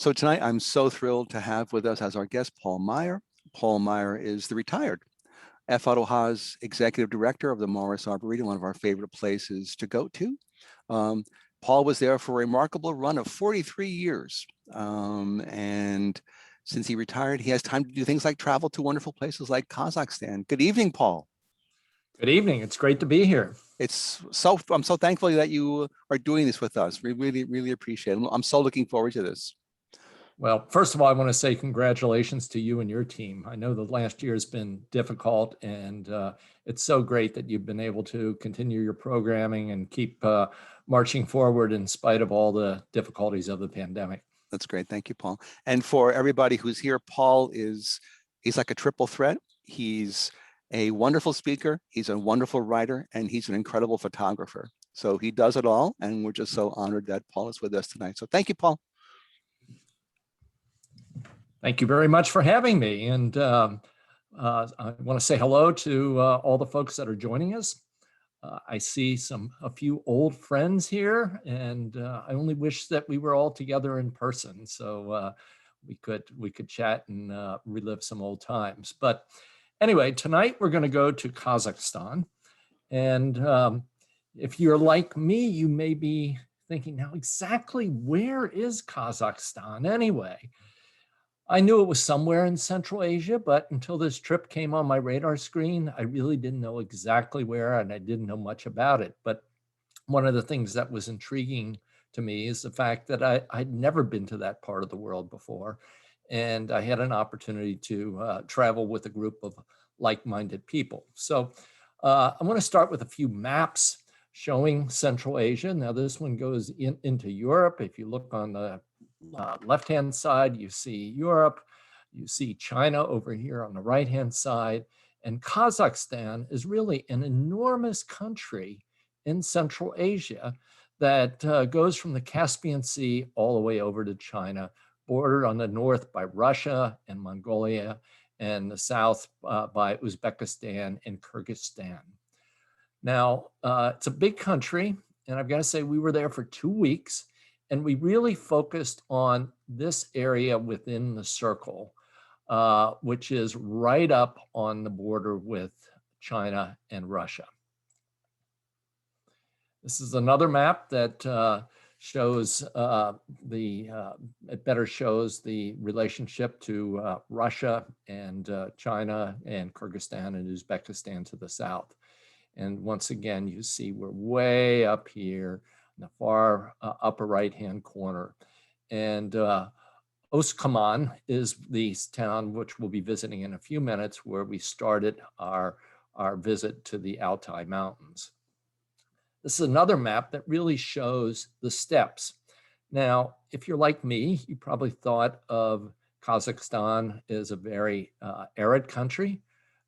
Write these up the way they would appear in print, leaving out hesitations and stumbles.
So tonight, I'm so thrilled to have with us as our guest, Paul Meyer. Paul Meyer is the retired Otto Haas Executive Director of the Morris Arboretum, one of our favorite places to go to. Paul was there for a remarkable run of 43 years. And since he retired, he has time to do things like travel to wonderful places like Kazakhstan. Good evening, Paul. Good evening. It's great to be here. I'm so thankful that you are doing this with us. We really, really appreciate it. I'm so looking forward to this. Well, first of all, I want to say congratulations to you and your team. I know the last year has been difficult, and it's so great that you've been able to continue your programming and keep marching forward in spite of all the difficulties of the pandemic. That's great. Thank you, Paul. And for everybody who's here, Paul he's like a triple threat. He's a wonderful speaker, he's a wonderful writer, and he's an incredible photographer. So he does it all, and we're just so honored that Paul is with us tonight. So thank you, Paul. Thank you very much for having me. And I want to say hello to all the folks that are joining us. I see a few old friends here, and I only wish that we were all together in person so we could chat and relive some old times. But anyway, tonight we're going to go to Kazakhstan. And if you're like me, you may be thinking, now exactly where is Kazakhstan anyway? I knew it was somewhere in Central Asia, but until this trip came on my radar screen, I really didn't know exactly where, and I didn't know much about it. But one of the things that was intriguing to me is the fact that I'd never been to that part of the world before. And I had an opportunity to travel with a group of like-minded people. So I want to start with a few maps showing Central Asia. Now this one goes into Europe. If you look on the left-hand side, you see Europe, you see China over here on the right-hand side, and Kazakhstan is really an enormous country in Central Asia that goes from the Caspian Sea all the way over to China, bordered on the north by Russia and Mongolia, and the south by Uzbekistan and Kyrgyzstan. Now, it's a big country, and I've got to say we were there for 2 weeks, and we really focused on this area within the circle, which is right up on the border with China and Russia. This is another map that shows it better shows the relationship to Russia and China and Kyrgyzstan and Uzbekistan to the south. And once again, you see we're way up here in the far upper right-hand corner. And Oskemen is the town which we'll be visiting in a few minutes, where we started our visit to the Altai Mountains. This is another map that really shows the steppes. Now, if you're like me, you probably thought of Kazakhstan as a very arid country,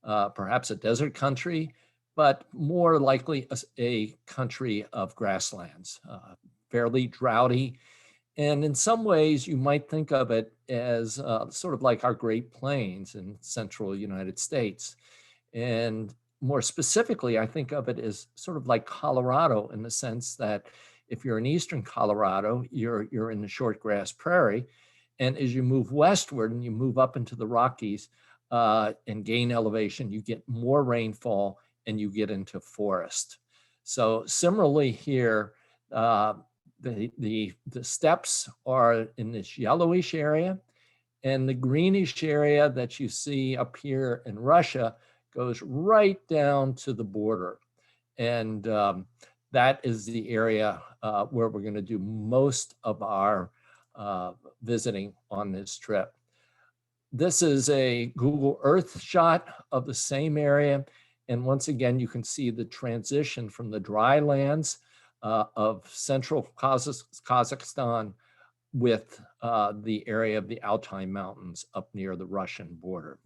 perhaps a desert country, but more likely a country of grasslands, fairly droughty. And in some ways, you might think of it as sort of like our Great Plains in central United States. And more specifically, I think of it as sort of like Colorado, in the sense that if you're in eastern Colorado, you're in the short grass prairie. And as you move westward and you move up into the Rockies and gain elevation, you get more rainfall and you get into forest. So similarly here, the steppes are in this yellowish area, and the greenish area that you see up here in Russia goes right down to the border. And that is the area where we're going to do most of our visiting on this trip. This is a Google Earth shot of the same area. And once again, you can see the transition from the dry lands of central Kazakhstan with the area of the Altai Mountains up near the Russian border.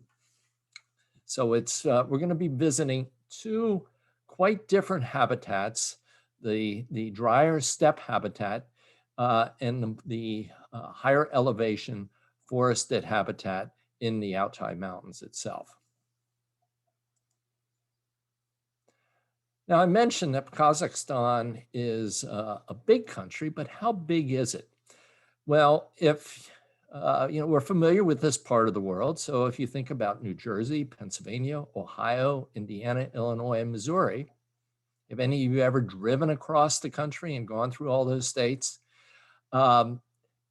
So we're going to be visiting two quite different habitats, the drier steppe habitat and the higher elevation forested habitat in the Altai Mountains itself. Now, I mentioned that Kazakhstan is a big country, but how big is it? Well, if we're familiar with this part of the world. So if you think about New Jersey, Pennsylvania, Ohio, Indiana, Illinois, and Missouri, have any of you ever driven across the country and gone through all those states? And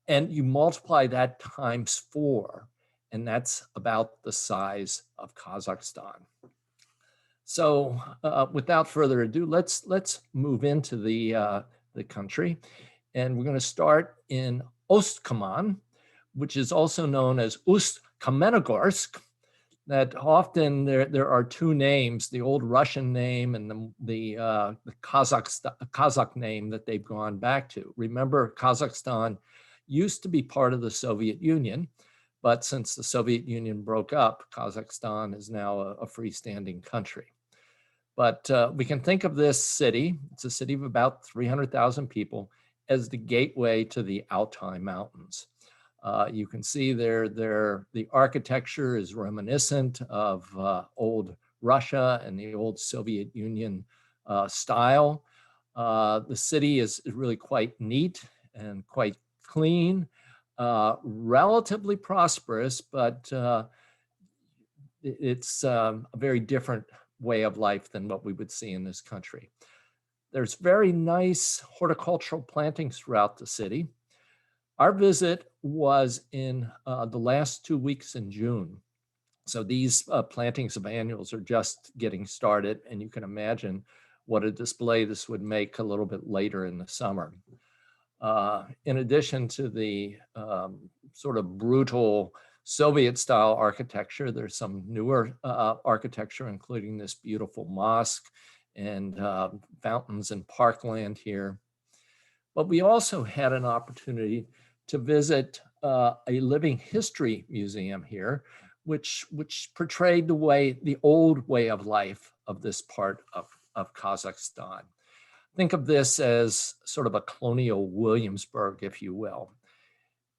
you multiply that times 4, and that's about the size of Kazakhstan. So without further ado, let's move into the country. And we're going to start in Oskemen, which is also known as Ust-Kamenogorsk. That often there are 2 names, the old Russian name and the Kazakh name that they've gone back to. Remember, Kazakhstan used to be part of the Soviet Union, but since the Soviet Union broke up, Kazakhstan is now a freestanding country. But we can think of this city, it's a city of about 300,000 people, as the gateway to the Altai Mountains. You can see there the architecture is reminiscent of old Russia and the old Soviet Union style. The city is really quite neat and quite clean, relatively prosperous, but it's a very different way of life than what we would see in this country. There's very nice horticultural plantings throughout the city. Our visit was in the last 2 weeks in June. So these plantings of annuals are just getting started, and you can imagine what a display this would make a little bit later in the summer. In addition to the sort of brutal Soviet-style architecture, there's some newer architecture, including this beautiful mosque and fountains and parkland here. But we also had an opportunity to visit a living history museum here, which portrayed the old way of life of this part of Kazakhstan. Think of this as sort of a colonial Williamsburg, if you will.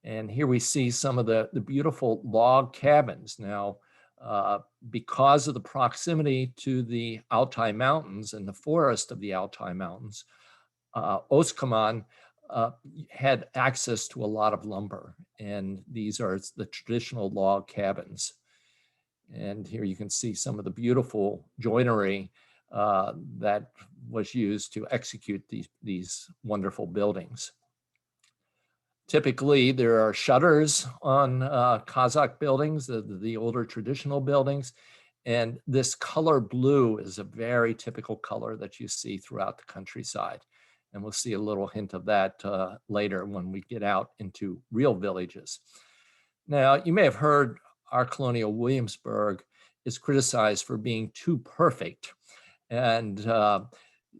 And here we see some of the beautiful log cabins. Now, because of the proximity to the Altai Mountains and the forest of the Altai Mountains, Oskemen had access to a lot of lumber, and these are the traditional log cabins. And here you can see some of the beautiful joinery that was used to execute these wonderful buildings. Typically, there are shutters on Kazakh buildings, the older traditional buildings, and this color blue is a very typical color that you see throughout the countryside. And we'll see a little hint of that later when we get out into real villages. Now, you may have heard our colonial Williamsburg is criticized for being too perfect. And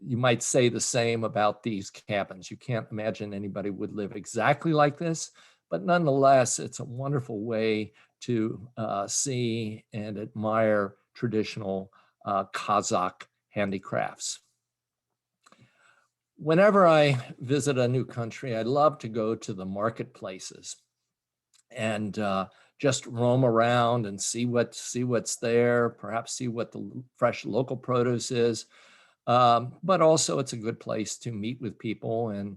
you might say the same about these cabins. You can't imagine anybody would live exactly like this, but nonetheless, it's a wonderful way to see and admire traditional Kazakh handicrafts. Whenever I visit a new country, I love to go to the marketplaces and just roam around and see what's there, perhaps see what the fresh local produce is. But also it's a good place to meet with people. And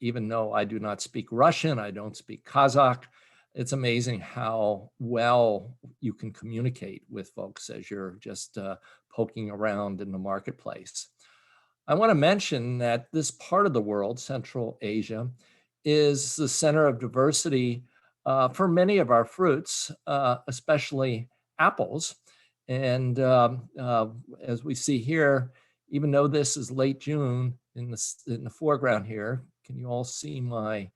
even though I do not speak Russian, I don't speak Kazakh, it's amazing how well you can communicate with folks as you're just poking around in the marketplace. I want to mention that this part of the world, Central Asia, is the center of diversity for many of our fruits, especially apples. And as we see here, even though this is late June in the foreground here, can you all see my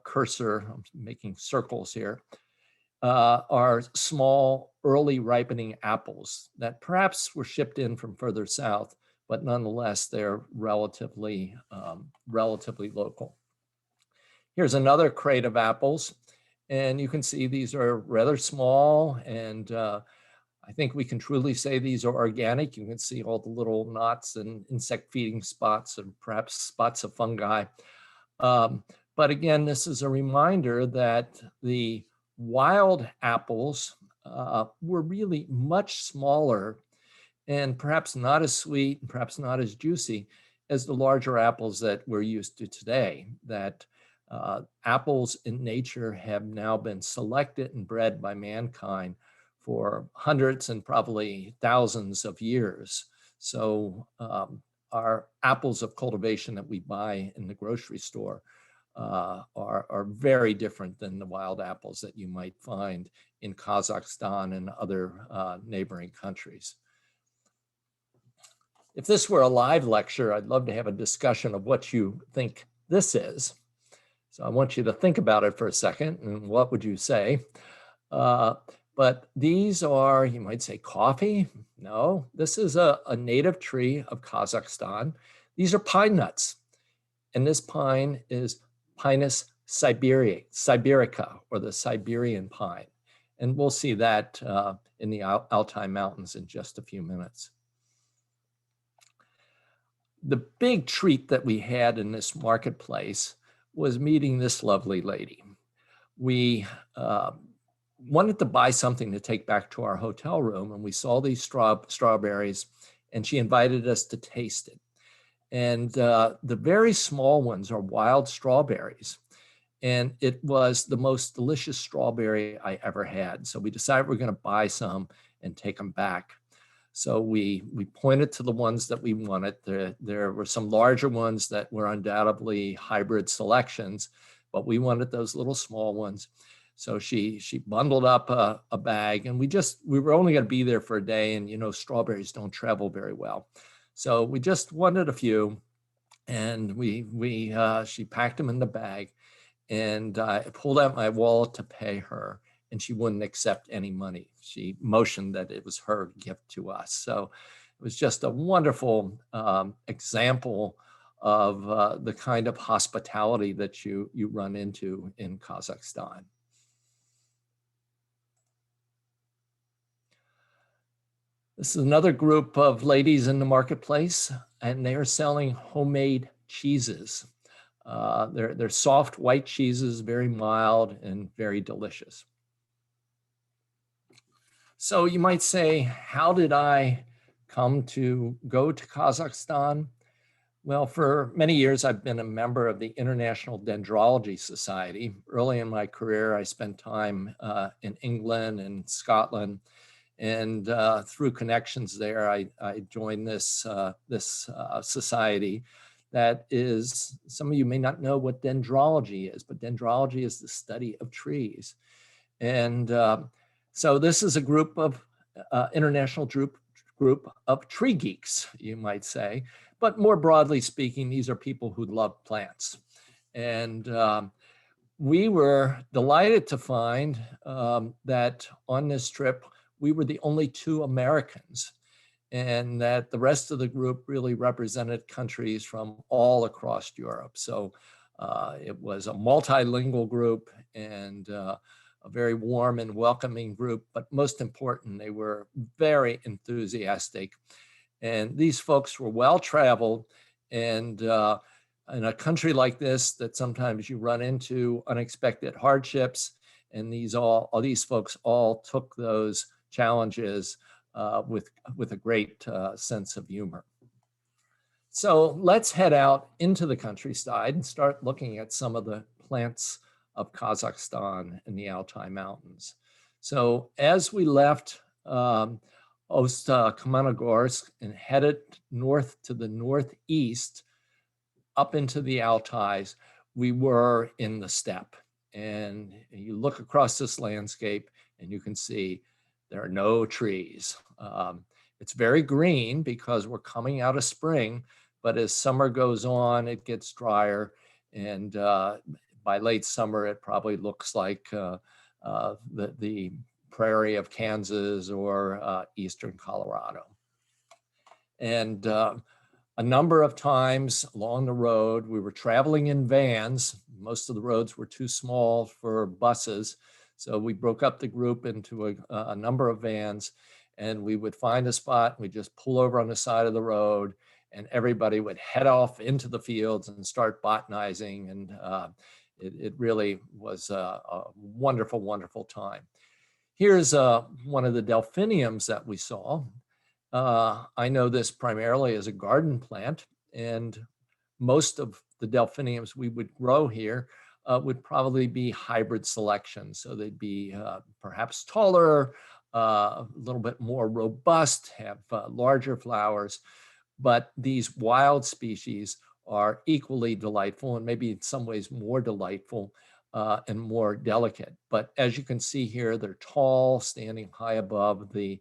cursor? I'm making circles here. Are small, early ripening apples that perhaps were shipped in from further south, but nonetheless, they're relatively local. Here's another crate of apples, and you can see these are rather small, and I think we can truly say these are organic. You can see all the little knots and insect feeding spots and perhaps spots of fungi. But again, this is a reminder that the wild apples were really much smaller and perhaps not as sweet, and perhaps not as juicy as the larger apples that we're used to today, that Apples in nature have now been selected and bred by mankind for hundreds and probably thousands of years. So our apples of cultivation that we buy in the grocery store are very different than the wild apples that you might find in Kazakhstan and other neighboring countries. If this were a live lecture, I'd love to have a discussion of what you think this is. So I want you to think about it for a second, and what would you say? But these are, you might say, coffee. No, this is a native tree of Kazakhstan. These are pine nuts. And this pine is Pinus siberica, or the Siberian pine. And we'll see that in the Altai Mountains in just a few minutes. The big treat that we had in this marketplace was meeting this lovely lady. We wanted to buy something to take back to our hotel room, and we saw these strawberries, and she invited us to taste it. And the very small ones are wild strawberries. And it was the most delicious strawberry I ever had. So we decided we're going to buy some and take them back. So we pointed to the ones that we wanted. There were some larger ones that were undoubtedly hybrid selections, but we wanted those little small ones. So she bundled up a bag, and we were only going to be there for a day, and you know, strawberries don't travel very well. So we just wanted a few, and she packed them in the bag, and I pulled out my wallet to pay her, and she wouldn't accept any money. She motioned that it was her gift to us. So it was just a wonderful example of the kind of hospitality that you run into in Kazakhstan. This is another group of ladies in the marketplace, and they are selling homemade cheeses. They're soft white cheeses, very mild and very delicious. So you might say, how did I come to go to Kazakhstan? Well, for many years, I've been a member of the International Dendrology Society. Early in my career, I spent time in England and Scotland. And through connections there, I joined this society that is, some of you may not know what dendrology is, but dendrology is the study of trees. And so this is a group of international group of tree geeks, you might say. But more broadly speaking, these are people who love plants. And we were delighted to find that on this trip, we were the only two Americans, and that the rest of the group really represented countries from all across Europe. So it was a multilingual group, and a very warm and welcoming group, but most important, they were very enthusiastic. And these folks were well-traveled, and in a country like this that sometimes you run into unexpected hardships, and these folks all took those challenges with a great sense of humor. So let's head out into the countryside and start looking at some of the plants of Kazakhstan in the Altai Mountains. So as we left Ost-Kamenogorsk and headed north to the northeast, up into the Altais, we were in the steppe. And you look across this landscape and you can see there are no trees. It's very green because we're coming out of spring, but as summer goes on, it gets drier. And by late summer, it probably looks like the prairie of Kansas or eastern Colorado. And a number of times along the road, we were traveling in vans. Most of the roads were too small for buses. So we broke up the group into a number of vans, and we would find a spot, and we'd just pull over on the side of the road, and everybody would head off into the fields and start botanizing. And it really was a wonderful, wonderful time. Here's one of the delphiniums that we saw. I know this primarily as a garden plant, and most of the delphiniums we would grow here would probably be hybrid selection. So they'd be perhaps taller, a little bit more robust, have larger flowers. But these wild species are equally delightful, and maybe in some ways more delightful and more delicate. But as you can see here, they're tall, standing high above the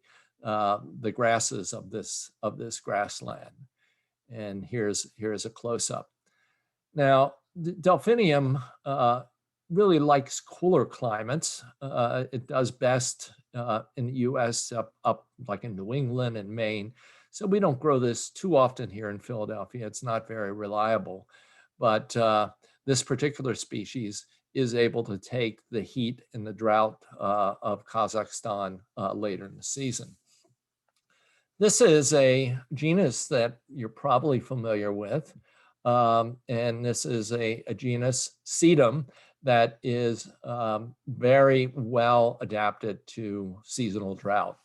grasses of this grassland. And here's a close-up. Now, delphinium really likes cooler climates. It does best in the US up like in New England and Maine. So we don't grow this too often here in Philadelphia. It's not very reliable. But this particular species is able to take the heat and the drought of Kazakhstan later in the season. This is a genus that you're probably familiar with. And this is a genus, sedum, that is very well adapted to seasonal drought.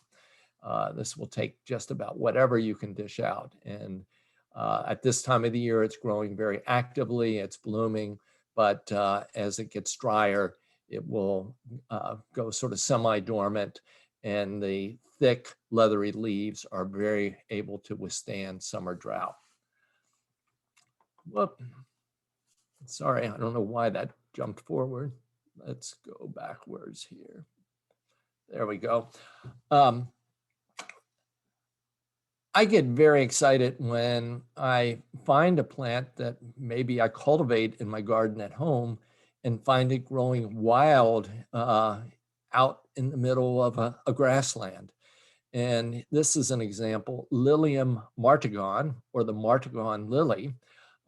This will take just about whatever you can dish out. And at this time of the year, it's growing very actively, it's blooming, but as it gets drier, it will go sort of semi-dormant, and the thick, leathery leaves are very able to withstand summer drought. Whoop. Sorry, I don't know why that jumped forward. Let's go backwards here. There we go. I get very excited when I find a plant that maybe I cultivate in my garden at home and find it growing wild out in the middle of a grassland. And this is an example, Lilium martagon, or the martagon lily.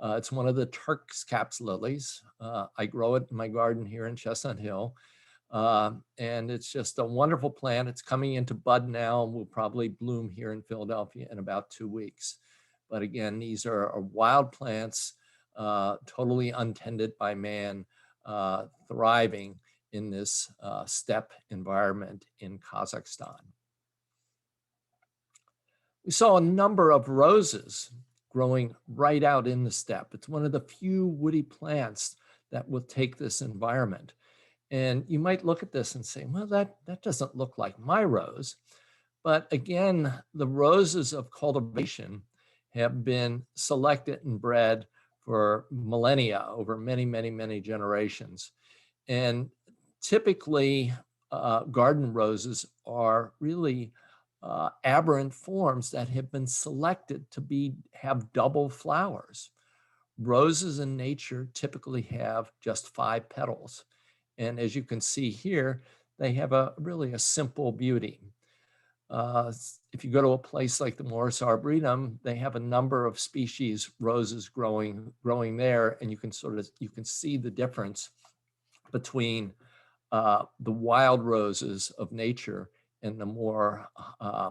It's one of the Turk's caps lilies. I grow it in my garden here in Chestnut Hill. And it's just a wonderful plant. It's coming into bud now and will probably bloom here in Philadelphia in about 2 weeks. But again, these are wild plants, totally untended by man, thriving in this steppe environment in Kazakhstan. We saw a number of roses growing right out in the steppe. It's one of the few woody plants that will take this environment. And you might look at this and say, well, that doesn't look like my rose. But again, the roses of cultivation have been selected and bred for millennia, over many, many, many generations. And typically, garden roses are really aberrant forms that have been selected to have double flowers. Roses in nature typically have just 5 petals. And as you can see here, they have really a simple beauty. If you go to a place like the Morris Arboretum, they have a number of species roses growing there, and you can see the difference between the wild roses of nature and the more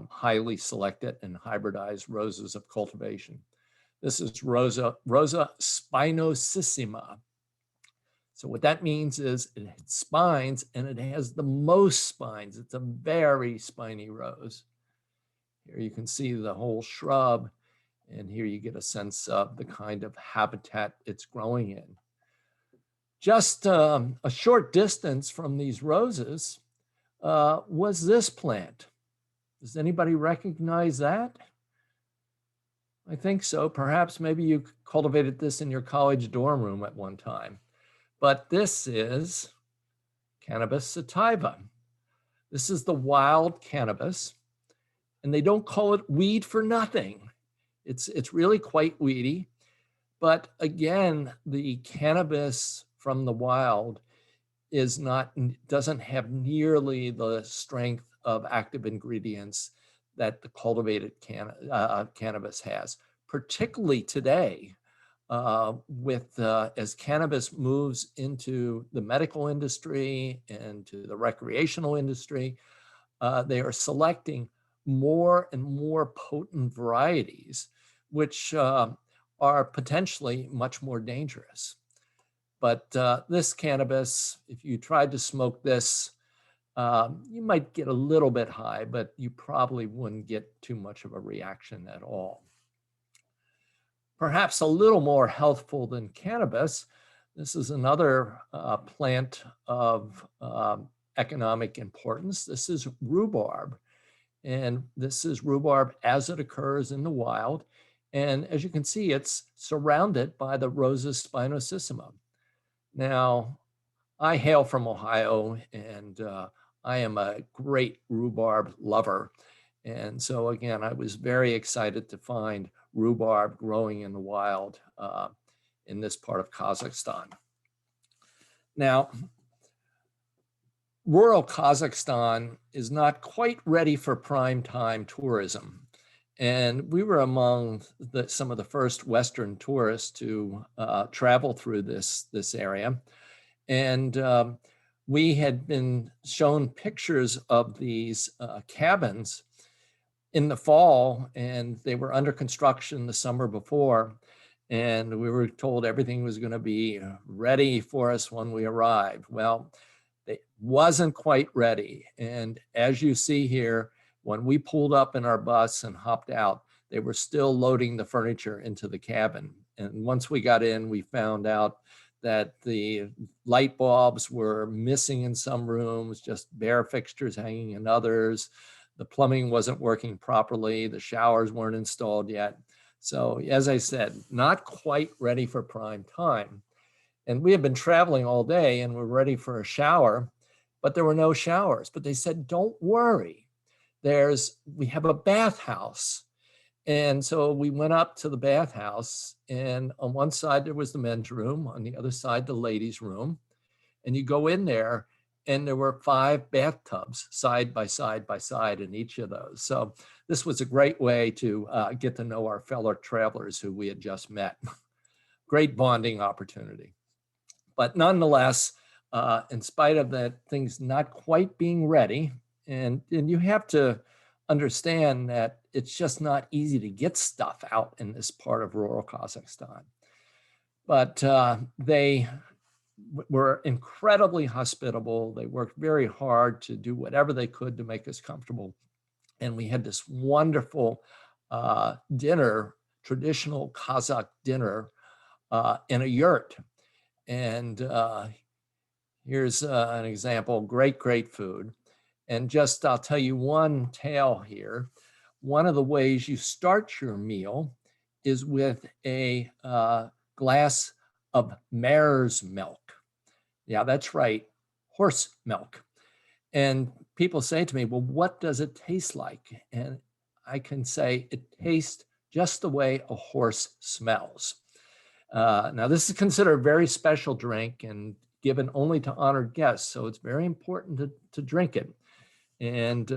highly selected and hybridized roses of cultivation. This is Rosa spinosissima. So what that means is it has spines, and it has the most spines. It's a very spiny rose. Here you can see the whole shrub, and here you get a sense of the kind of habitat it's growing in. Just a short distance from these roses was this plant. Does anybody recognize that? I think so. Perhaps maybe you cultivated this in your college dorm room at one time. But this is Cannabis sativa. This is the wild cannabis, and they don't call it weed for nothing. It's really quite weedy. But again, the cannabis from the wild doesn't have nearly the strength of active ingredients that the cultivated cannabis has, particularly today. As cannabis moves into the medical industry and to the recreational industry, they are selecting more and more potent varieties, which are potentially much more dangerous. But this cannabis, if you tried to smoke this, you might get a little bit high, but you probably wouldn't get too much of a reaction at all. Perhaps a little more healthful than cannabis, This is another plant of economic importance. This is rhubarb. And this is rhubarb as it occurs in the wild. And as you can see, it's surrounded by the Rosa spinosissima. Now, I hail from Ohio, and I am a great rhubarb lover. And so again, I was very excited to find rhubarb growing in the wild in this part of Kazakhstan. Now, rural Kazakhstan is not quite ready for prime time tourism. And we were among some of the first Western tourists to travel through this area. And we had been shown pictures of these cabins in the fall, and they were under construction the summer before. And we were told everything was going to be ready for us when we arrived. Well, it wasn't quite ready. And as you see here, when we pulled up in our bus and hopped out, they were still loading the furniture into the cabin. And once we got in, we found out that the light bulbs were missing in some rooms, just bare fixtures hanging in others. The plumbing wasn't working properly. The showers weren't installed yet. So as I said, not quite ready for prime time. And we had been traveling all day and we're ready for a shower, but there were no showers. But they said, don't worry, we have a bathhouse. And so we went up to the bathhouse, and on one side there was the men's room, on the other side the ladies' room. And you go in there and there were 5 bathtubs side by side in each of those. So this was a great way to get to know our fellow travelers who we had just met. Great bonding opportunity. But nonetheless, in spite of that, things not quite being ready, and you have to understand that it's just not easy to get stuff out in this part of rural Kazakhstan. But they were incredibly hospitable. They worked very hard to do whatever they could to make us comfortable. And we had this wonderful dinner, traditional Kazakh dinner in a yurt. And here's an example, great food. And just, I'll tell you one tale here. One of the ways you start your meal is with a glass of mare's milk. Yeah, that's right, horse milk. And people say to me, well, what does it taste like? And I can say it tastes just the way a horse smells. Now, this is considered a very special drink and given only to honored guests, so it's very important to drink it. And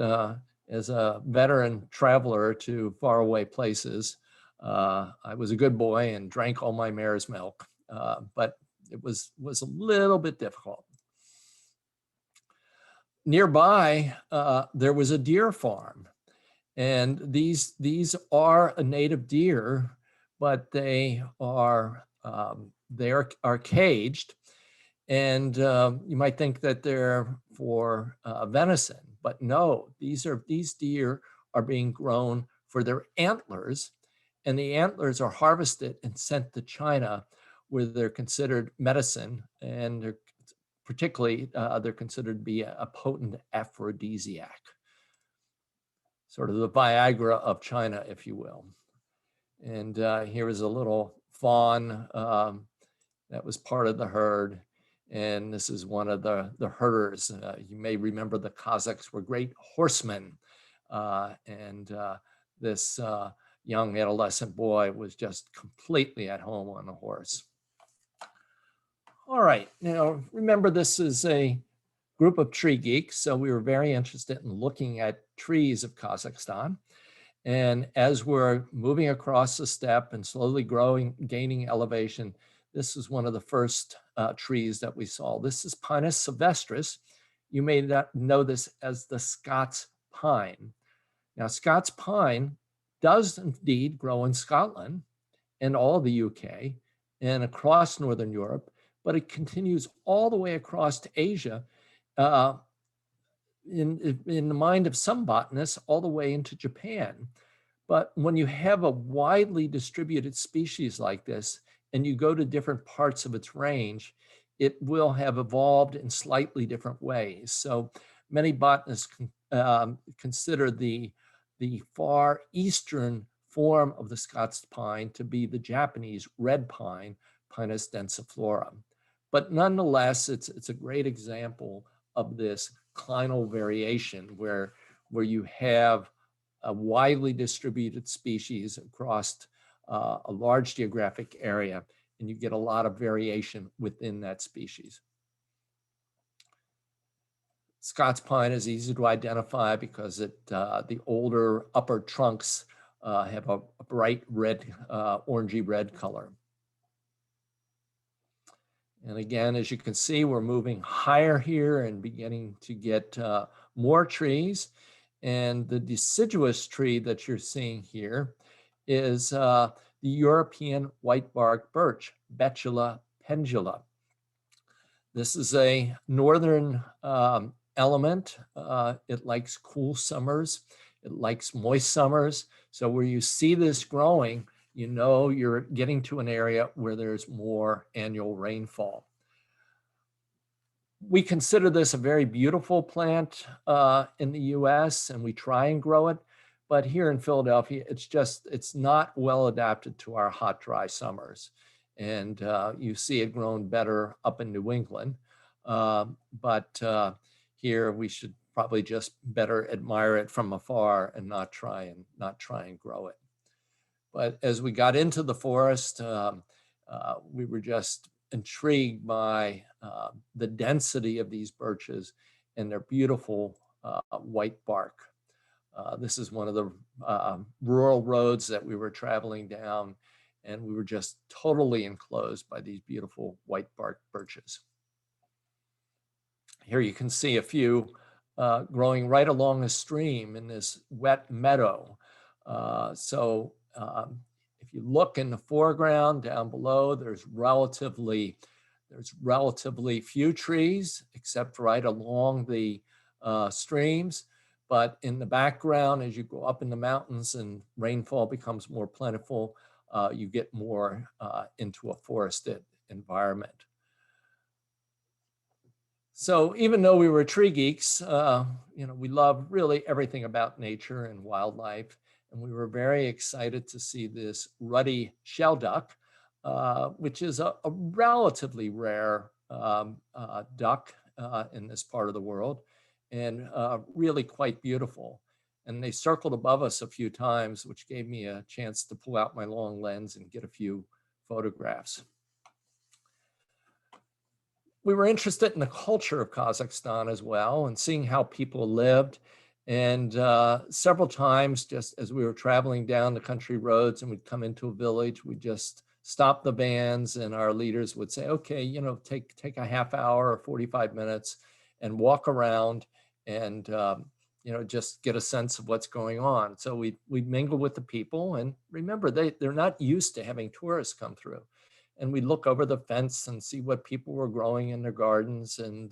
as a veteran traveler to faraway places, I was a good boy and drank all my mare's milk, but it was a little bit difficult. Nearby, there was a deer farm, and these are a native deer, but they are caged, and you might think that they're for venison, but no, these deer are being grown for their antlers, and the antlers are harvested and sent to China, where they're considered medicine, and they're particularly they're considered to be a potent aphrodisiac, sort of the Viagra of China, if you will. And here is a little fawn that was part of the herd. And this is one of the herders. You may remember the Kazakhs were great horsemen. And this young adolescent boy was just completely at home on a horse. All right, now remember, this is a group of tree geeks, so we were very interested in looking at trees of Kazakhstan. And as we're moving across the steppe and slowly gaining elevation, this is one of the first trees that we saw. This is Pinus sylvestris. You may not know this as the Scots pine. Now, Scots pine does indeed grow in Scotland and all the UK and across Northern Europe, but it continues all the way across to Asia, in the mind of some botanists, all the way into Japan. But when you have a widely distributed species like this, and you go to different parts of its range, it will have evolved in slightly different ways. So many botanists consider the far eastern form of the Scots pine to be the Japanese red pine, Pinus densiflora. But nonetheless, it's a great example of this clinal variation where you have a widely distributed species across a large geographic area, and you get a lot of variation within that species. Scots pine is easy to identify because the older upper trunks have a bright red, orangey red color. And again, as you can see, we're moving higher here and beginning to get more trees. And the deciduous tree that you're seeing here is the European white-bark birch, Betula pendula. This is a northern element. It likes cool summers. It likes moist summers. So where you see this growing, you know you're getting to an area where there's more annual rainfall. We consider this a very beautiful plant in the US, and we try and grow it. But here in Philadelphia, it's not well adapted to our hot, dry summers. And you see it grown better up in New England. But here we should probably just better admire it from afar and not try and grow it. But as we got into the forest, we were just intrigued by the density of these birches and their beautiful white bark. This is one of the rural roads that we were traveling down, and we were just totally enclosed by these beautiful white bark birches. Here you can see a few growing right along a stream in this wet meadow. If you look in the foreground down below, there's relatively few trees, except right along the streams. But in the background, as you go up in the mountains and rainfall becomes more plentiful, you get more into a forested environment. So even though we were tree geeks, we love really everything about nature and wildlife. And we were very excited to see this ruddy shelduck, which is a relatively rare duck in this part of the world, and really quite beautiful. And they circled above us a few times, which gave me a chance to pull out my long lens and get a few photographs. We were interested in the culture of Kazakhstan as well and seeing how people lived. And several times, just as we were traveling down the country roads and we'd come into a village, we'd just stop the vans and our leaders would say, okay, take a half hour or 45 minutes and walk around and, just get a sense of what's going on. So we'd mingle with the people, and remember, they're not used to having tourists come through. And we'd look over the fence and see what people were growing in their gardens and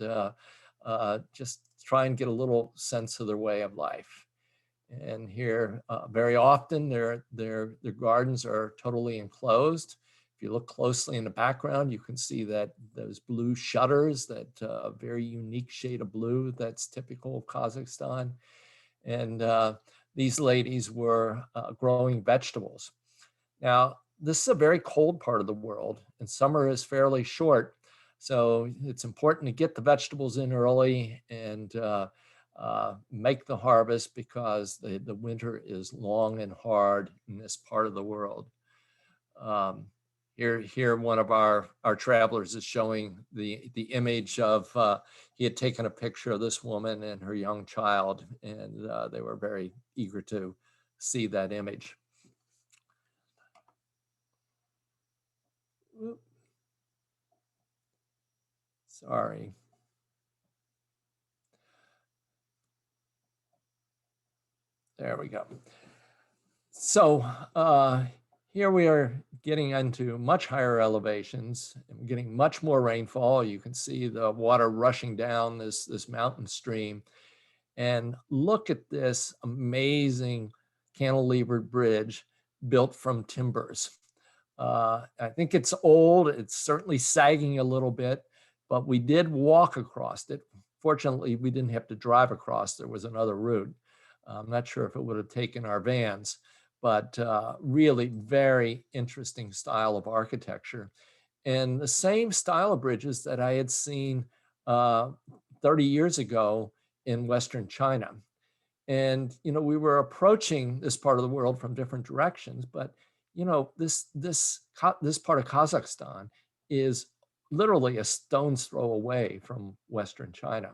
just try and get a little sense of their way of life. And here, very often, their gardens are totally enclosed. If you look closely in the background, you can see that those blue shutters, that very unique shade of blue that's typical of Kazakhstan. And these ladies were growing vegetables. Now, this is a very cold part of the world, and summer is fairly short. So it's important to get the vegetables in early and make the harvest, because the winter is long and hard in this part of the world. Here one of our travelers is showing the image of, he had taken a picture of this woman and her young child, and they were very eager to see that image. Sorry. There we go. So here we are getting into much higher elevations and getting much more rainfall. You can see the water rushing down this mountain stream. And look at this amazing cantilevered bridge built from timbers. I think it's old. It's certainly sagging a little bit, but we did walk across it. Fortunately, we didn't have to drive across. There was another route. I'm not sure if it would have taken our vans, but really very interesting style of architecture. And the same style of bridges that I had seen 30 years ago in Western China. And, we were approaching this part of the world from different directions, but, this part of Kazakhstan is literally a stone's throw away from Western China.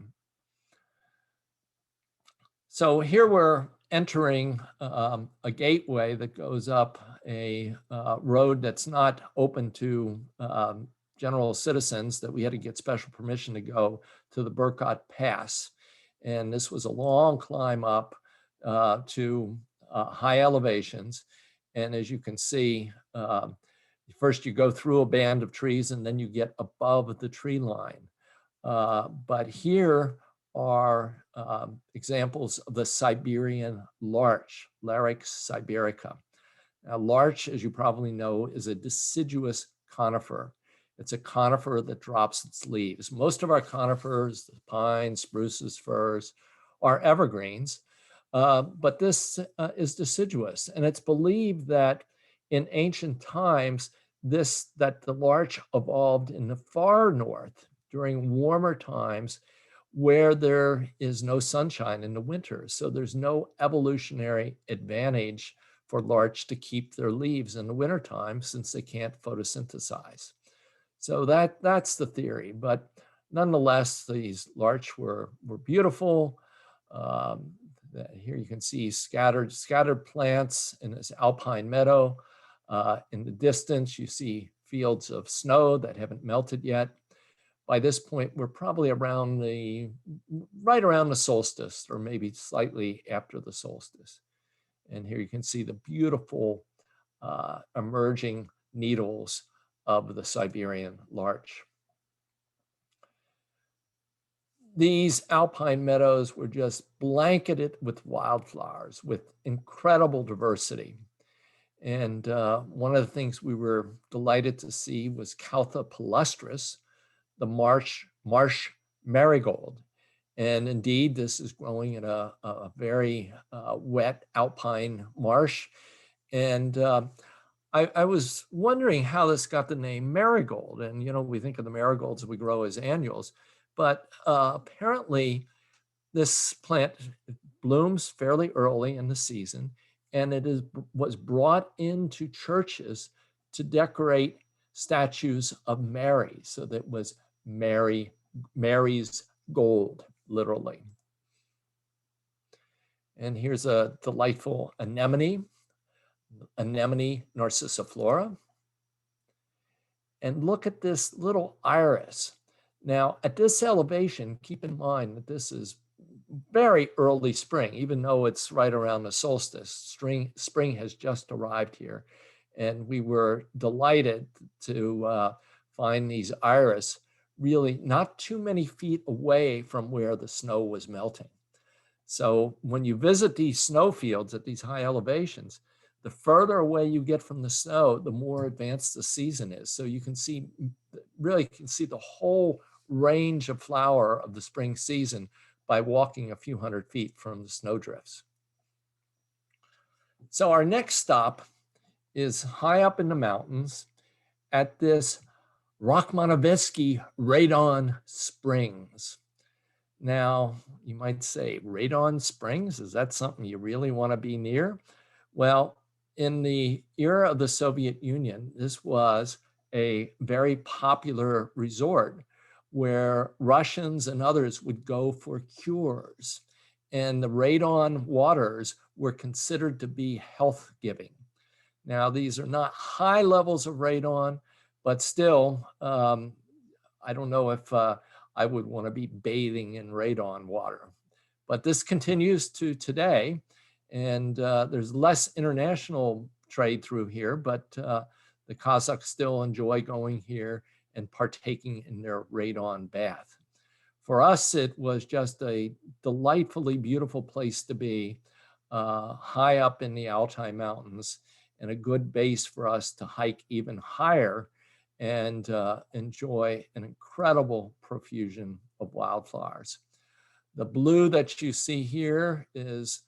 So here we're entering a gateway that goes up a road that's not open to general citizens, that we had to get special permission to go to the Burkot Pass. And this was a long climb up to high elevations. And as you can see, first you go through a band of trees and then you get above the tree line. But here are examples of the Siberian larch, Larix siberica. Now, larch, as you probably know, is a deciduous conifer. It's a conifer that drops its leaves. Most of our conifers, the pines, spruces, firs, are evergreens, but this is deciduous. And it's believed that in ancient times, that the larch evolved in the far north during warmer times, where there is no sunshine in the winter. So there's no evolutionary advantage for larch to keep their leaves in the wintertime, since they can't photosynthesize. So that's the theory. But nonetheless, these larch were beautiful. Here you can see scattered plants in this alpine meadow. In the distance, you see fields of snow that haven't melted yet. By this point, we're probably right around the solstice, or maybe slightly after the solstice. And here you can see the beautiful emerging needles of the Siberian larch. These alpine meadows were just blanketed with wildflowers with incredible diversity. And one of the things we were delighted to see was Caltha palustris, the marsh marigold. And indeed, this is growing in a very wet alpine marsh. And I was wondering how this got the name marigold. And, we think of the marigolds we grow as annuals, but apparently this plant blooms fairly early in the season, and it was brought into churches to decorate statues of Mary. So that was Mary's gold, literally. And here's a delightful anemone narcissiflora. And look at this little iris. Now, at this elevation, keep in mind that this is very early spring, even though it's right around the solstice. Spring has just arrived here. And we were delighted to find these iris really not too many feet away from where the snow was melting. So when you visit these snow fields at these high elevations, the further away you get from the snow, the more advanced the season is. So you can really see the whole range of flower of the spring season by walking a few hundred feet from the snowdrifts. So our next stop is high up in the mountains at this Rachmanovetsky Radon Springs. Now, you might say, Radon Springs, is that something you really want to be near? Well, in the era of the Soviet Union, this was a very popular resort where Russians and others would go for cures. And the radon waters were considered to be health-giving. Now, these are not high levels of radon, but still, I don't know if I would want to be bathing in radon water. But this continues to today, and there's less international trade through here, but the Kazakhs still enjoy going here and partaking in their radon bath. For us, it was just a delightfully beautiful place to be, high up in the Altai Mountains. and a good base for us to hike even higher and enjoy an incredible profusion of wildflowers. The blue that you see here is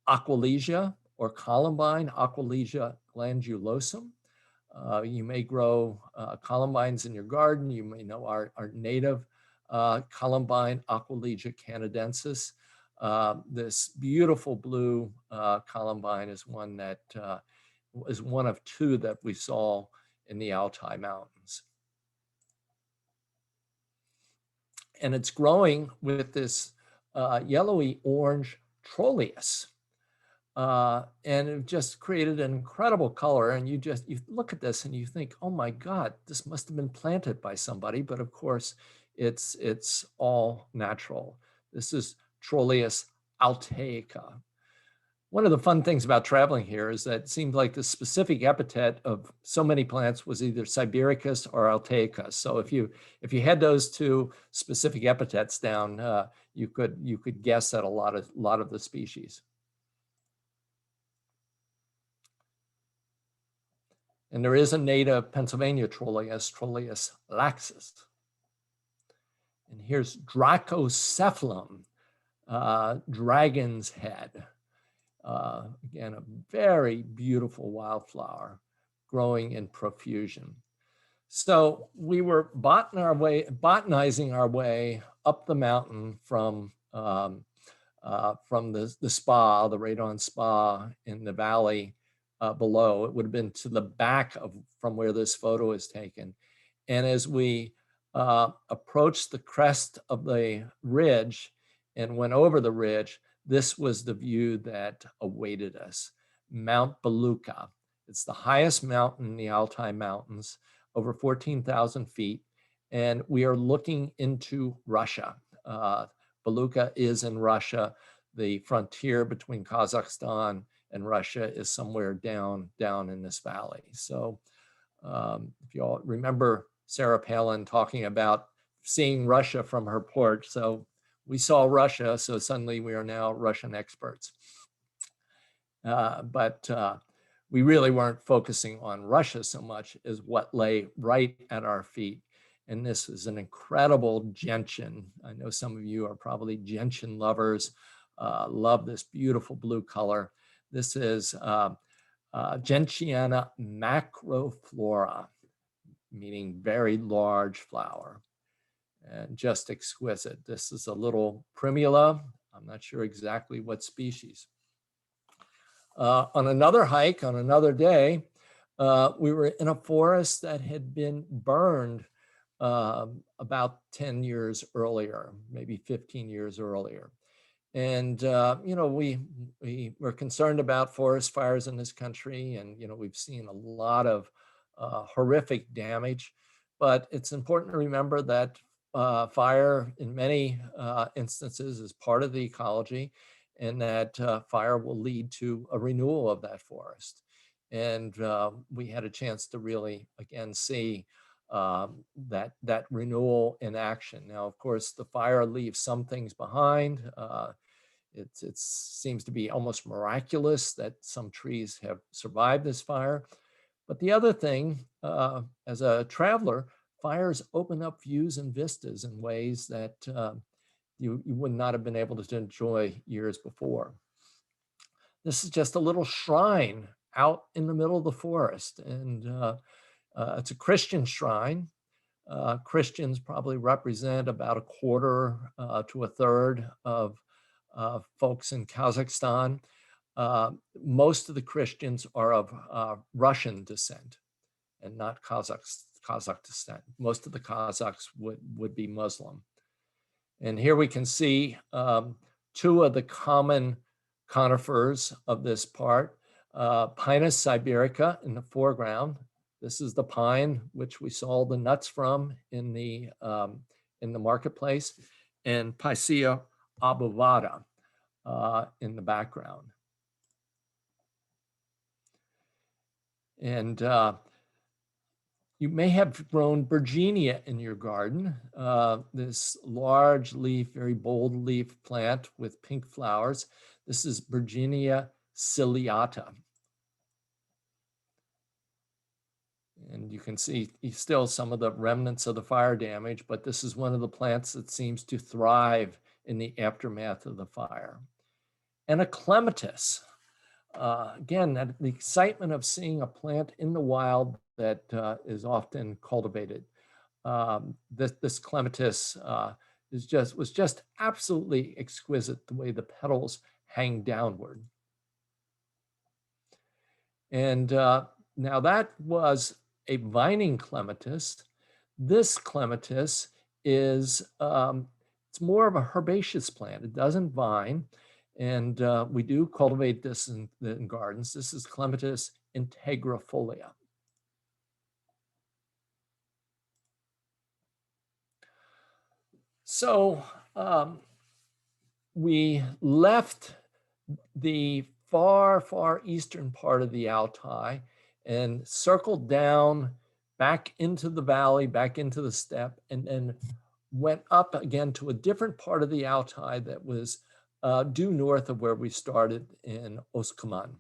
Aquilegia or columbine, Aquilegia glandulosum. You may grow columbines in your garden. You may know our native columbine, Aquilegia canadensis. This beautiful blue columbine is one that is one of two that we saw in the Altai Mountains. And it's growing with this yellowy orange trolleus. And it just created an incredible color. And you look at this and you think, oh my God, this must have been planted by somebody. But of course, it's all natural. This is Trolleus altaica. One of the fun things about traveling here is that it seemed like the specific epithet of so many plants was either Sibericus or Altaicus. So if you had those two specific epithets down, you could guess at a lot of the species. And there is a native Pennsylvania Trolleus, Trolleus laxus. And here's Dracocephalum, dragon's head. Again, a very beautiful wildflower growing in profusion. So we were botanizing our way up the mountain from the spa, the Radon Spa in the valley below. It would have been to the back of from where this photo is taken. And as we approached the crest of the ridge and went over the ridge, this was the view that awaited us, Mount Beluga. It's the highest mountain in the Altai Mountains, over 14,000 feet, and we are looking into Russia. Beluga is in Russia. The frontier between Kazakhstan and Russia is somewhere down in this valley. So if you all remember Sarah Palin talking about seeing Russia from her porch, so we saw Russia, so suddenly we are now Russian experts. But we really weren't focusing on Russia so much as what lay right at our feet. And this is an incredible gentian. I know some of you are probably gentian lovers, love this beautiful blue color. This is Gentiana macroflora, meaning very large flower. And just exquisite. This is a little primula. I'm not sure exactly what species. On another hike, on another day, we were in a forest that had been burned about 10 years earlier, maybe 15 years earlier. And, we were concerned about forest fires in this country. And, we've seen a lot of horrific damage. But it's important to remember that fire in many instances is part of the ecology, and that fire will lead to a renewal of that forest. And we had a chance to really, again, see that renewal in action. Now, of course, the fire leaves some things behind. It seems to be almost miraculous that some trees have survived this fire. But the other thing, as a traveler, fires open up views and vistas in ways that you would not have been able to enjoy years before. This is just a little shrine out in the middle of the forest, and it's a Christian shrine. Christians probably represent about a quarter to a third of folks in Kazakhstan. Most of the Christians are of Russian descent and not Kazakhstan. Most of the Kazakhs would be Muslim. And here we can see two of the common conifers of this part. Pinus siberica in the foreground. This is the pine which we saw the nuts from in the marketplace, and Picea obovata in the background. And you may have grown Virginia in your garden, this large leaf, very bold leaf plant with pink flowers. This is Virginia ciliata. And you can see still some of the remnants of the fire damage, but this is one of the plants that seems to thrive in the aftermath of the fire. And a clematis. Again, the excitement of seeing a plant in the wild that is often cultivated. This clematis was just absolutely exquisite, the way the petals hang downward. And now that was a vining clematis. This clematis is, it's more of a herbaceous plant. It doesn't vine. And we do cultivate this in gardens. This is Clematis integrifolia. So we left the far eastern part of the Altai and circled down back into the valley, back into the steppe, and then went up again to a different part of the Altai that was due north of where we started in Oskemen.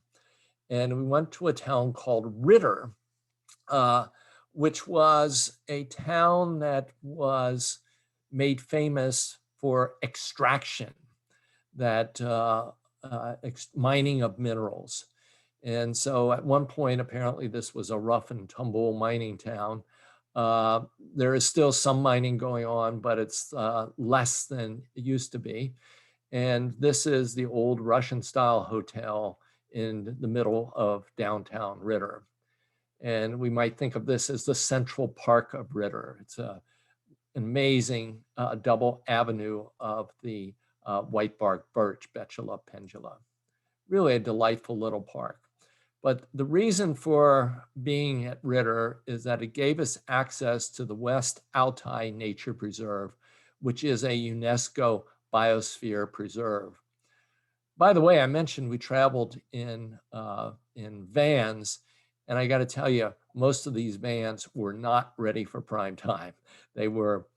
And we went to a town called Ritter, which was a town that was made famous for extraction, that mining of minerals. And so at one point, apparently this was a rough and tumble mining town. There is still some mining going on, but it's less than it used to be. And this is the old Russian style hotel in the middle of downtown Ritter. And we might think of this as the Central Park of Ritter. It's an amazing double avenue of the white bark birch, Betula pendula. Really a delightful little park. But the reason for being at Ritter is that it gave us access to the West Altai Nature Preserve, which is a UNESCO biosphere preserve. By the way, I mentioned we traveled in vans, and I got to tell you, most of these vans were not ready for prime time. They were,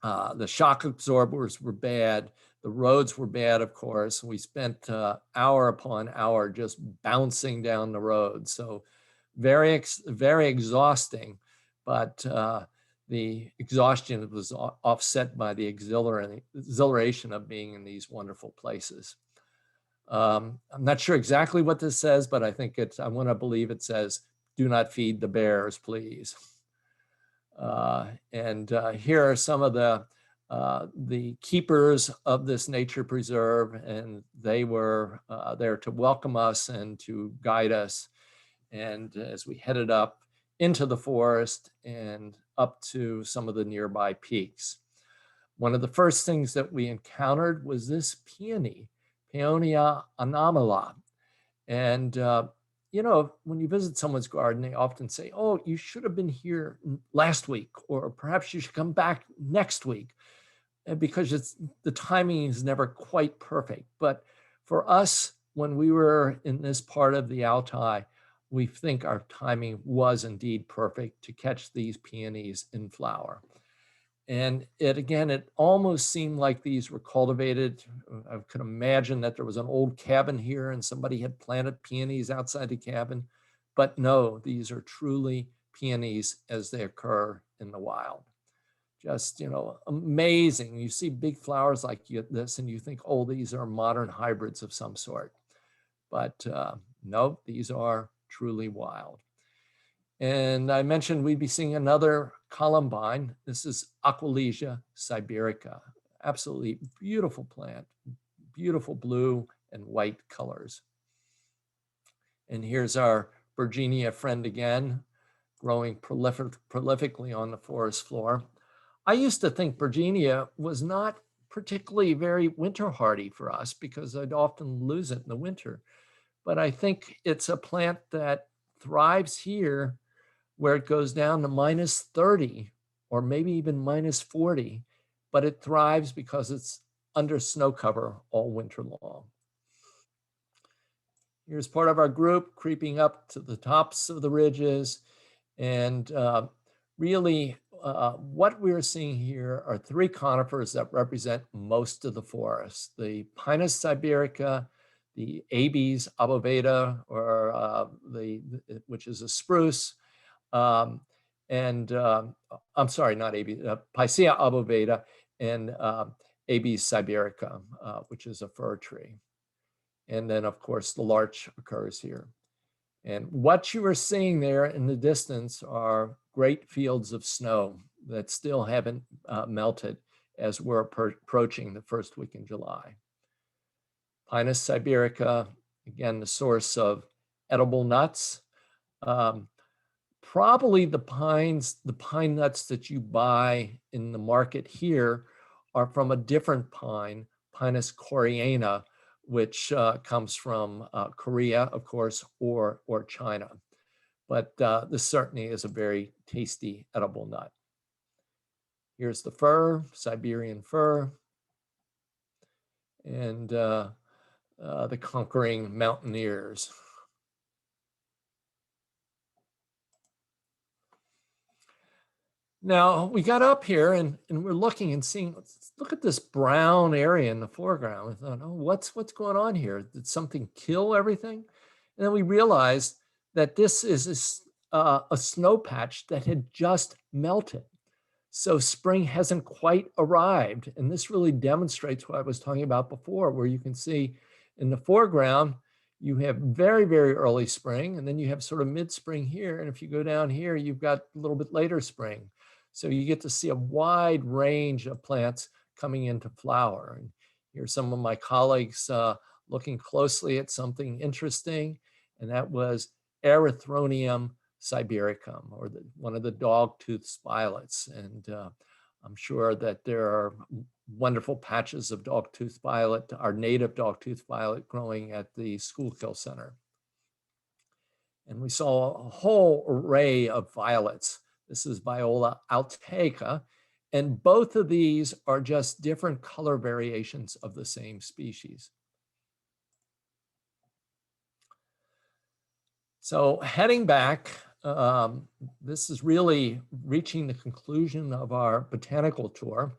the shock absorbers were bad. The roads were bad, of course. We spent hour upon hour just bouncing down the road. So very exhausting, but the exhaustion was offset by the exhilaration of being in these wonderful places. I'm not sure exactly what this says, but I think I want to believe it says, "Do not feed the bears, please." And here are some of the keepers of this nature preserve, and they were there to welcome us and to guide us. And as we headed up into the forest and up to some of the nearby peaks, one of the first things that we encountered was this peony, Peonia anomala. And you know, when you visit someone's garden, they often say, "Oh, you should have been here last week," or "Perhaps you should come back next week," because the timing is never quite perfect. But for us, when we were in this part of the Altai, we think our timing was indeed perfect to catch these peonies in flower. And it almost seemed like these were cultivated. I could imagine that there was an old cabin here and somebody had planted peonies outside the cabin. But no, these are truly peonies as they occur in the wild. Just, you know, amazing. You see big flowers like this and you think, oh, these are modern hybrids of some sort. But no, these are truly wild. And I mentioned we'd be seeing another columbine. This is Aquilegia siberica. Absolutely beautiful plant, beautiful blue and white colors. And here's our Virginia friend again, growing prolifically on the forest floor. I used to think Virginia was not particularly very winter hardy for us because I'd often lose it in the winter. But I think it's a plant that thrives here where it goes down to -30 or maybe even -40, but it thrives because it's under snow cover all winter long. Here's part of our group creeping up to the tops of the ridges. And really what we're seeing here are three conifers that represent most of the forest: the Pinus siberica, the Abies obovata, or which is a spruce, um, and I'm sorry, not AB, Picea obovata, and Abies siberica, which is a fir tree. And then, of course, the larch occurs here. And what you are seeing there in the distance are great fields of snow that still haven't melted as we're approaching the first week in July. Pinus siberica, again, the source of edible nuts. Probably the pine nuts that you buy in the market here are from a different pine, Pinus coreana, which comes from Korea, of course, or China. But this certainly is a very tasty edible nut. Here's the fir, Siberian fir, and the conquering mountaineers. Now we got up here and we're looking and seeing, look at this brown area in the foreground. We thought, oh, what's going on here? Did something kill everything? And then we realized that this is a snow patch that had just melted. So spring hasn't quite arrived. And this really demonstrates what I was talking about before, where you can see in the foreground, you have very, very early spring, and then you have sort of mid-spring here. And if you go down here, you've got a little bit later spring. So you get to see a wide range of plants coming into flower. And here's some of my colleagues looking closely at something interesting, and that was Erythronium sibericum, or one of the dog-toothed spilates. And I'm sure that there are wonderful patches of dog-toothed violet, our native dog-toothed violet, growing at the Schuylkill Center. And we saw a whole array of violets. This is Viola altaica, and both of these are just different color variations of the same species. So heading back, this is really reaching the conclusion of our botanical tour,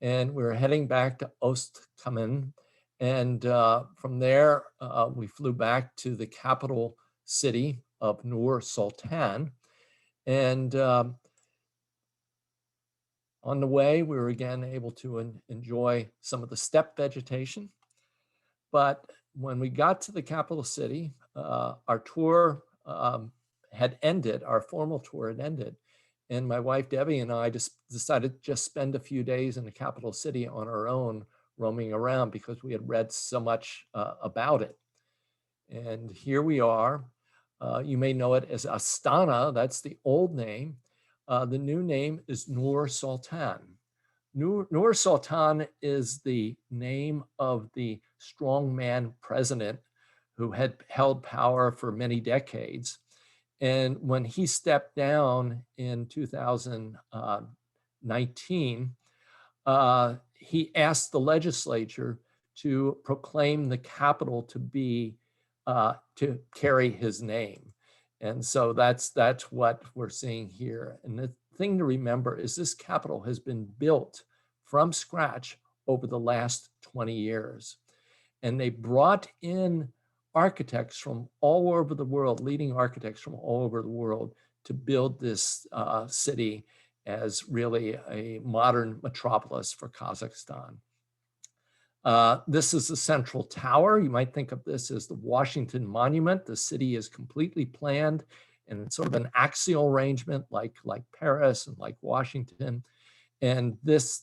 and we're heading back to Oskemen. And from there, we flew back to the capital city of Nur Sultan. And on the way, we were again able to enjoy some of the steppe vegetation. But when we got to the capital city, our tour had ended, our formal tour had ended. And my wife, Debbie, and I just decided to just spend a few days in the capital city on our own, roaming around, because we had read so much about it. And here we are. You may know it as Astana, that's the old name. The new name is Nur Sultan. Nur Sultan is the name of the strongman president who had held power for many decades. And when he stepped down in 2019, he asked the legislature to proclaim the capital to be, to carry his name. And so that's what we're seeing here. And the thing to remember is this capital has been built from scratch over the last 20 years. And they brought in architects from all over the world, leading architects from all over the world, to build this city as really a modern metropolis for Kazakhstan. This is the central tower. You might think of this as the Washington Monument. The city is completely planned and it's sort of an axial arrangement like Paris and like Washington. And this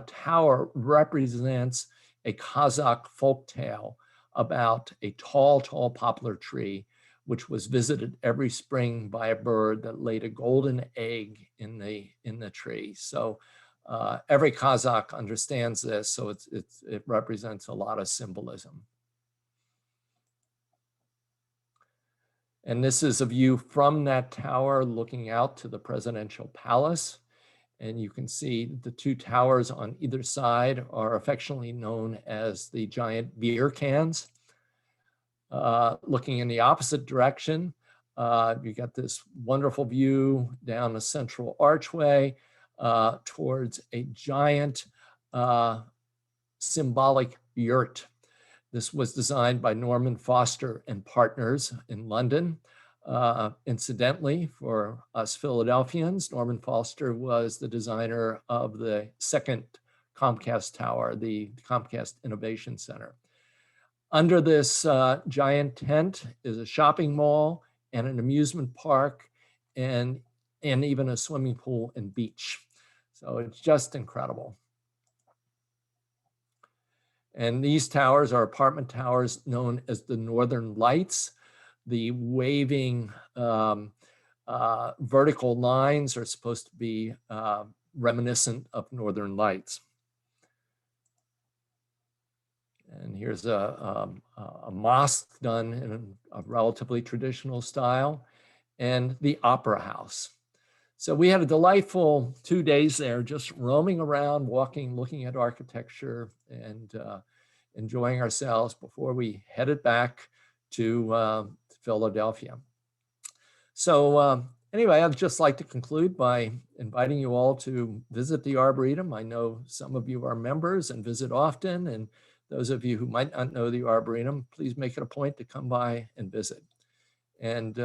tower represents a Kazakh folktale about a tall, tall poplar tree, which was visited every spring by a bird that laid a golden egg in the tree. So every Kazakh understands this, so it represents a lot of symbolism. And this is a view from that tower looking out to the presidential palace. And you can see the two towers on either side are affectionately known as the giant beer cans. Looking in the opposite direction, you got this wonderful view down the central archway towards a giant symbolic yurt. This was designed by Norman Foster and Partners in London. Incidentally, for us Philadelphians, Norman Foster was the designer of the second Comcast Tower, the Comcast Innovation Center. Under this giant tent is a shopping mall and an amusement park and even a swimming pool and beach. So it's just incredible. And these towers are apartment towers known as the Northern Lights. The waving vertical lines are supposed to be reminiscent of Northern Lights. And here's a mosque done in a relatively traditional style, and the Opera House. So we had a delightful 2 days there, just roaming around, walking, looking at architecture, and enjoying ourselves before we headed back to Philadelphia. So anyway, I'd just like to conclude by inviting you all to visit the Arboretum. I know some of you are members and visit often, and those of you who might not know the Arboretum, please make it a point to come by and visit. And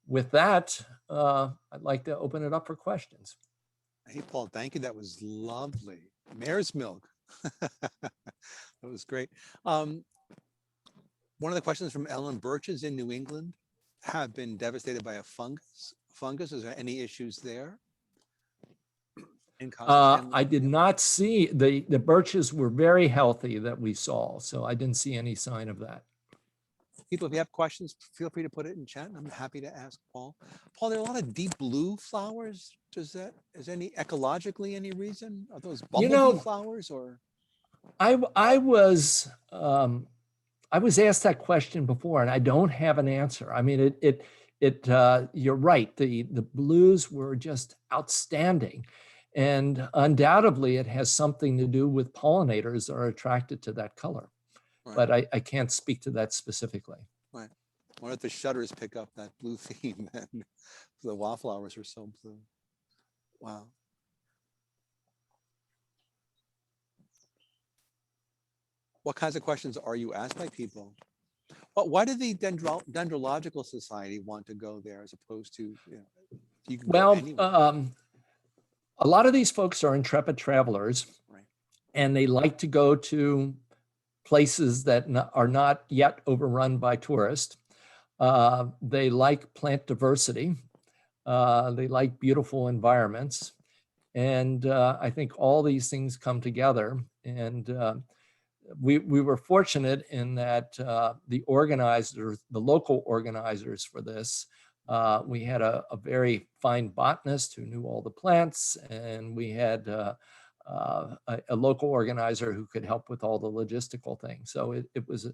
with that, I'd like to open it up for questions. Hey, Paul, thank you. That was lovely. Mare's milk. That was great. One of the questions from Ellen: birches in New England have been devastated by a fungus. Is there any issues there? In Kazakhstan? I did not see, the birches were very healthy that we saw, so I didn't see any sign of that. People, if you have questions, feel free to put it in chat. I'm happy to ask Paul. Paul, there are a lot of deep blue flowers. Is any ecologically any reason? Are those bumblebee flowers or? I was asked that question before, and I don't have an answer. I mean, you're right. The blues were just outstanding, and undoubtedly it has something to do with pollinators that are attracted to that color. Right. But I can't speak to that specifically. Right. I wonder if the shutters pick up that blue theme then. The wildflowers are so blue. Wow. What kinds of questions are you asked by people? Why did the Dendrological Society want to go there as opposed to, you can go anywhere? A lot of these folks are intrepid travelers, right, and they like to go to places that are not yet overrun by tourists. They like plant diversity. They like beautiful environments. And I think all these things come together. And we were fortunate in that the local organizers for this, we had a very fine botanist who knew all the plants, and we had a local organizer who could help with all the logistical things. So it was,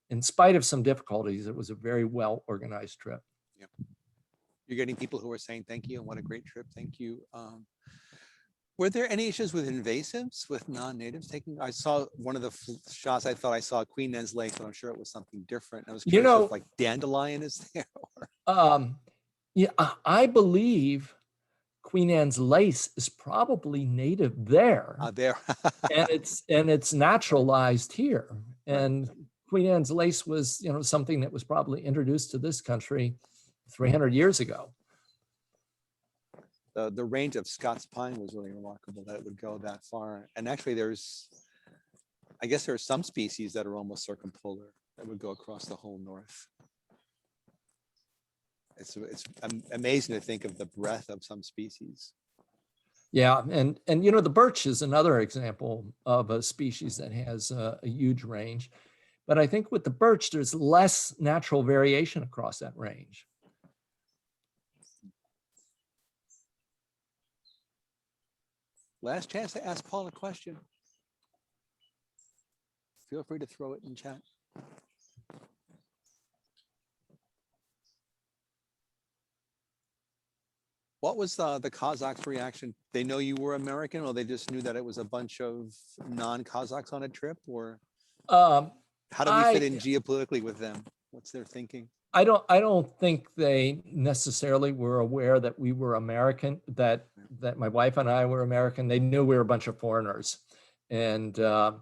in spite of some difficulties, it was a very well organized trip. Yep. You're getting people who are saying thank you and what a great trip. Thank you. Were there any issues with invasives, with non-natives taking? I saw one of the shots. I thought I saw Queen Anne's Lake, but I'm sure it was something different. I was curious if like dandelion is there. Yeah, I believe Queen Anne's lace is probably native there. There. and it's naturalized here. And right. Queen Anne's lace was, something that was probably introduced to this country 300 years ago. The range of Scots pine was really remarkable that it would go that far. And actually I guess there are some species that are almost circumpolar that would go across the whole north. It's amazing to think of the breadth of some species. Yeah, and the birch is another example of a species that has a huge range. But I think with the birch, there's less natural variation across that range. Last chance to ask Paul a question. Feel free to throw it in chat. What was the Kazakhs' reaction? They know you were American, or they just knew that it was a bunch of non-Kazakhs on a trip? Or how do we fit in geopolitically with them? What's their thinking? I don't think they necessarily were aware that we were American, that my wife and I were American. They knew we were a bunch of foreigners, and there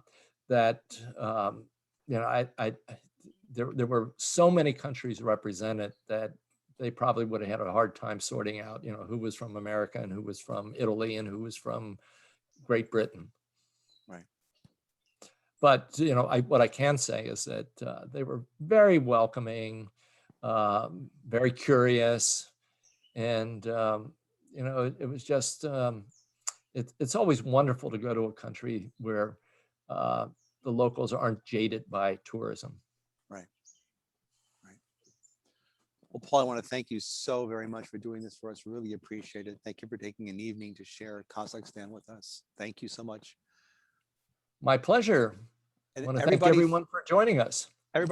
were so many countries represented that they probably would have had a hard time sorting out, who was from America and who was from Italy and who was from Great Britain. Right. But, what I can say is that they were very welcoming, very curious. And, it was just, it's always wonderful to go to a country where the locals aren't jaded by tourism. Right. Right. Well, Paul, I want to thank you so very much for doing this for us. Really appreciate it. Thank you for taking an evening to share Kazakhstan with us. Thank you so much. My pleasure. I And want to thank everybody, everyone for joining us.